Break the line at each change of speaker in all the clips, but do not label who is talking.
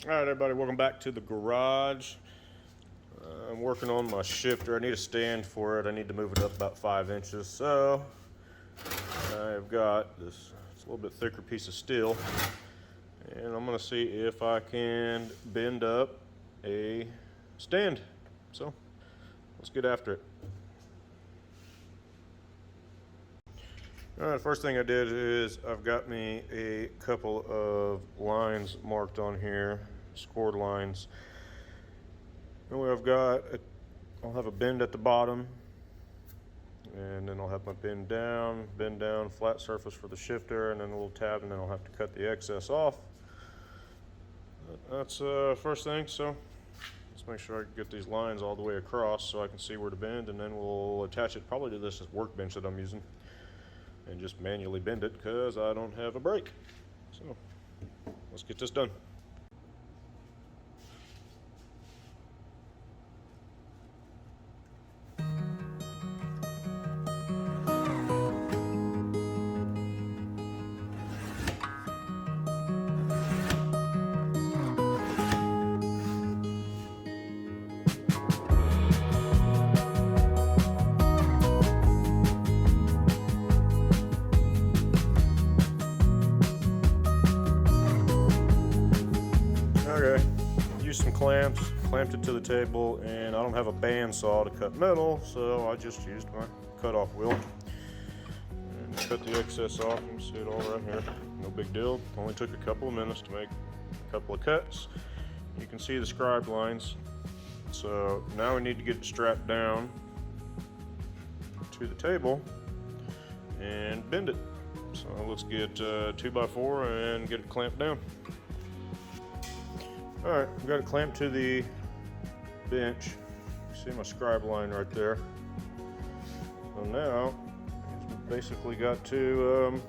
All right, everybody, welcome back to the garage. I'm working on my shifter. I need a stand for it. I need to move it up about 5 inches. So I've got this, it's a little bit thicker piece of steel, and I'm gonna see if I can bend up a stand. So let's get after it. All right, first thing I did is I've got me a couple of lines marked on here, scored lines. And I've got, I'll have a bend at the bottom, and then I'll have my bend down, flat surface for the shifter, and then a little tab, and then I'll have to cut the excess off. That's first thing, so let's make sure I can get these lines all the way across so I can see where to bend, and then we'll attach it probably to this workbench that I'm using and just manually bend it because I don't have a brake. So let's get this done. Used some clamps, clamped it to the table, and I don't have a bandsaw to cut metal, so I just used my cutoff wheel and cut the excess off. You can see it all right here. No big deal. Only took a couple of minutes to make a couple of cuts. You can see the scribe lines. So now we need to get it strapped down to the table and bend it. So let's get 2x4 and get it clamped down. All right, I've got it clamped to the bench. You see my scribe line right there. So now, we've basically got to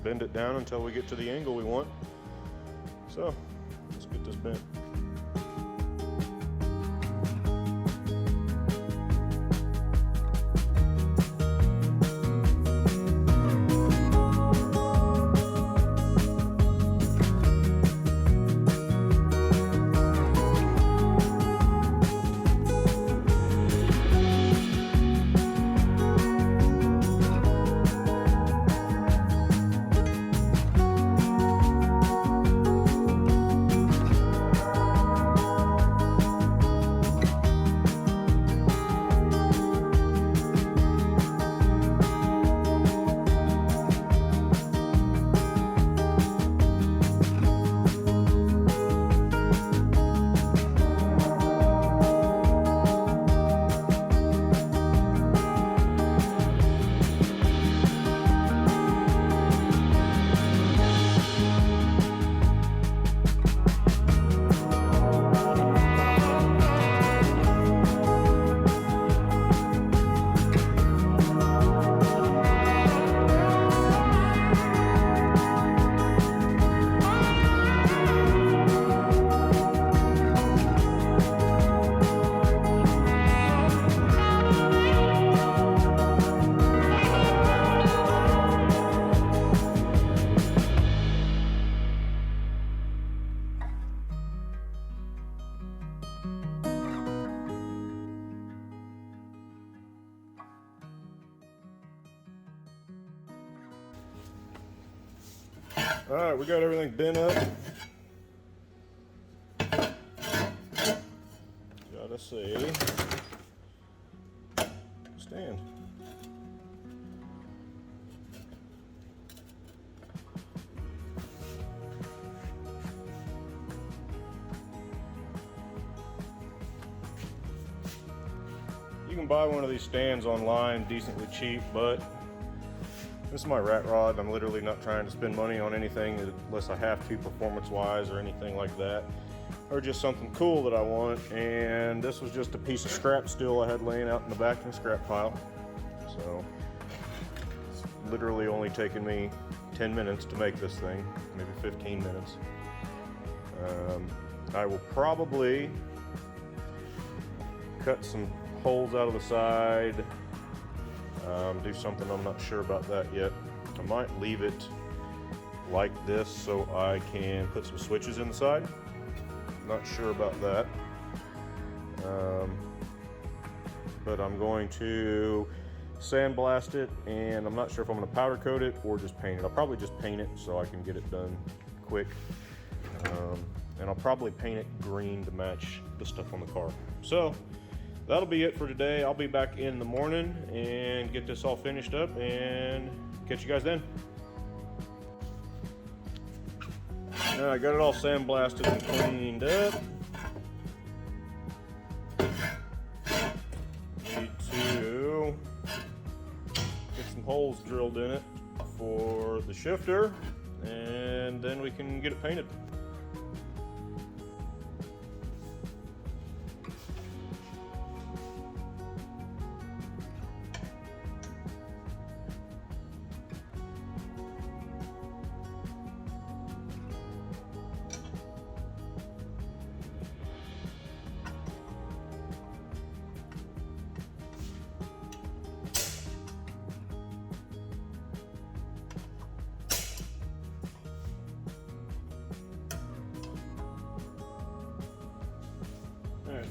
bend it down until we get to the angle we want. So, let's get this bent. All right, we got everything bent up. Got us a stand. You can buy one of these stands online decently cheap, but this is my rat rod. I'm literally not trying to spend money on anything unless I have to, performance-wise or anything like that, or just something cool that I want. And this was just a piece of scrap steel I had laying out in the back in the scrap pile. So it's literally only taken me 10 minutes to make this thing, maybe 15 minutes. I will probably cut some holes out of the side, do something. I'm not sure about that yet. I might leave it like this so I can put some switches inside. Not sure about that. But I'm going to sandblast it, and I'm not sure if I'm going to powder coat it or just paint it. I'll probably just paint it so I can get it done quick. And I'll probably paint it green to match the stuff on the car. So that'll be it for today. I'll be back in the morning and get this all finished up and catch you guys then. Now I got it all sandblasted and cleaned up. Need to get some holes drilled in it for the shifter, and then we can get it painted.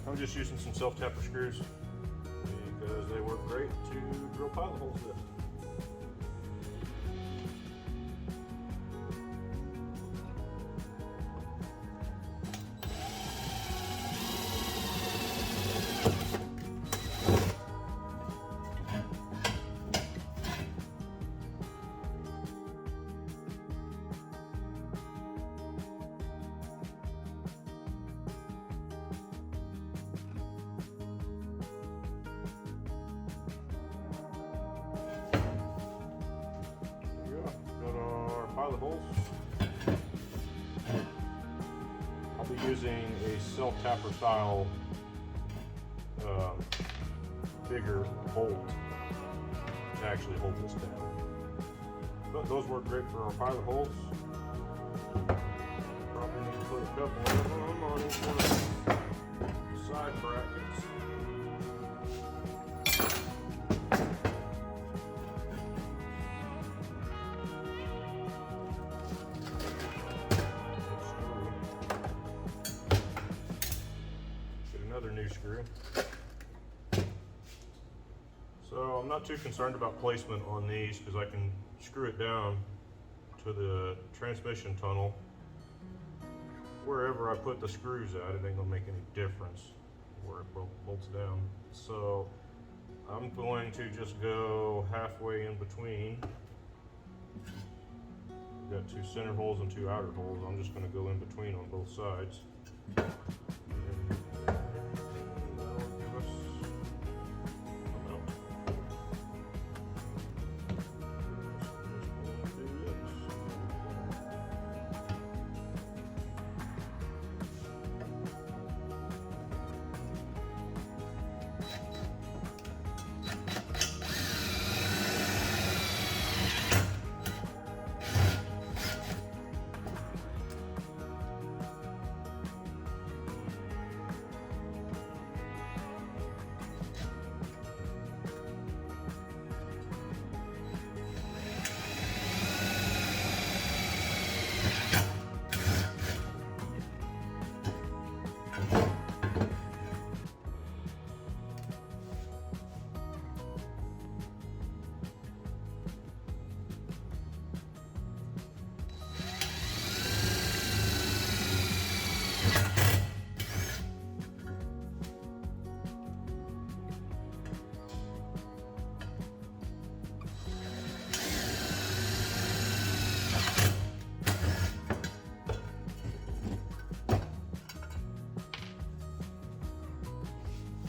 I'm just using some self-tapper screws because they work great to drill pilot holes with. Pilot holes. I'll be using a self-tapper style bigger bolt to actually hold this down. But those work great for our pilot holes. Probably need to put a couple of them on each one of the side brackets. Another new screw. So I'm not too concerned about placement on these because I can screw it down to the transmission tunnel. Wherever I put the screws at, it ain't gonna make any difference where it bolts down. So I'm going to just go halfway in between. We've got two center holes and two outer holes. I'm just gonna go in between on both sides.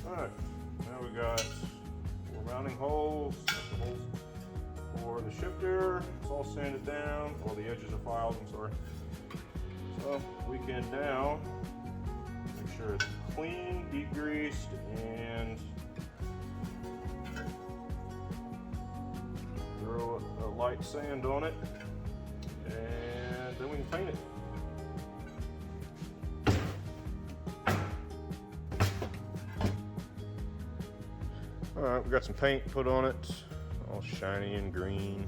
Alright, now we got 4 mounting holes, the holes for the shifter. It's all sanded down. All the edges are filed, I'm sorry. So we can now make sure it's clean, degreased, and throw a light sand on it, and then we can paint it. Alright, we got some paint put on it, all shiny and green.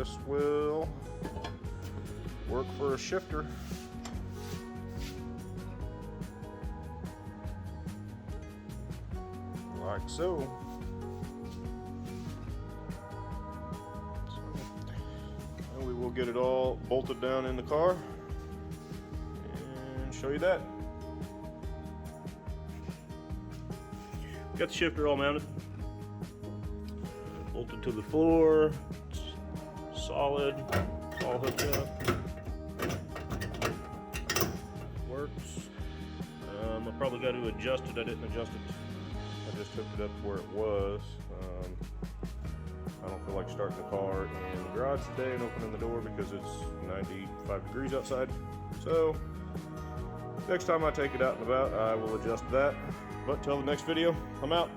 this will work for a shifter. Like so. And we will get it all bolted down in the car and show you that. Got the shifter all mounted, bolted to the floor, it's solid, all hooked up, works. I probably got to adjust it. I didn't adjust it. I just hooked it up where it was. I don't feel like starting the car in the garage today and opening the door because it's 95 degrees outside. So next time I take it out and about, I will adjust that. But till the next video, I'm out.